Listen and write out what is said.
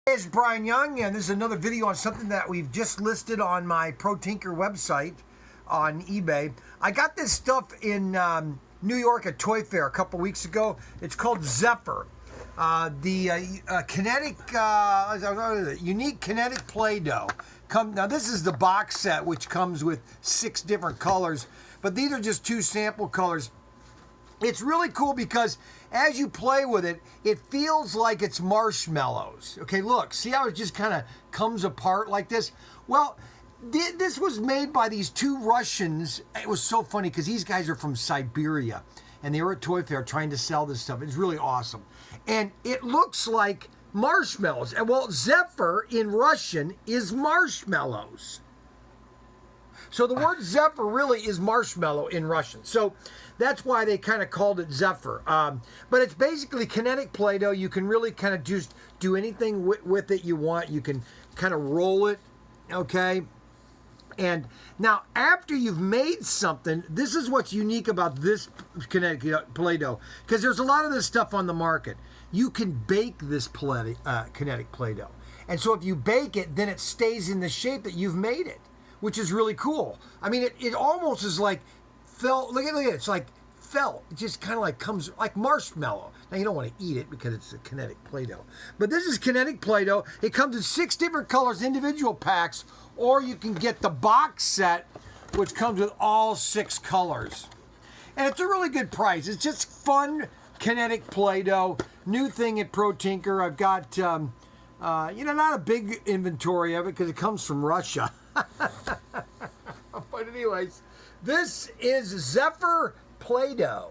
Hey, it's Brian Young, and this is another video on something that we've just listed on my Pro Tinker website on eBay. I got this stuff in New York at Toy Fair a couple weeks ago. It's called Zephyr. Kinetic, unique Kinetic Play-Doh. Now this is the box set, which comes with 6 different colors, but these are just 2 sample colors. It's really cool because as you play with it, it feels like it's marshmallows. Okay, look, see how it just kind of comes apart like this? Well, this was made by these 2 Russians. It was so funny because these guys are from Siberia, and they were at Toy Fair trying to sell this stuff. It's really awesome. And it looks like marshmallows. And well, Zephyr in Russian is marshmallows. So the word Zephyr really is marshmallow in Russian. So that's why they kind of called it Zephyr. But it's basically Kinetic Play-Doh. You can really kind of just do anything with it you want. You can kind of roll it, okay? And now after you've made something, this is what's unique about this Kinetic Play-Doh, because there's a lot of this stuff on the market. You can bake this Kinetic Play-Doh. And so if you bake it, then it stays in the shape that you've made it, which is really cool. I mean, it almost is like felt. Look at it. It's like felt. It just kind of like comes like marshmallow. Now, you don't want to eat it because it's a Kinetic Play-Doh. But this is Kinetic Play-Doh. It comes in 6 different colors, individual packs, or you can get the box set, which comes with all 6 colors. And it's a really good price. It's just fun Kinetic Play-Doh. New thing at Pro Tinker. I've got, not a big inventory of it because it comes from Russia. But anyways, this is Zephyr Play-Doh.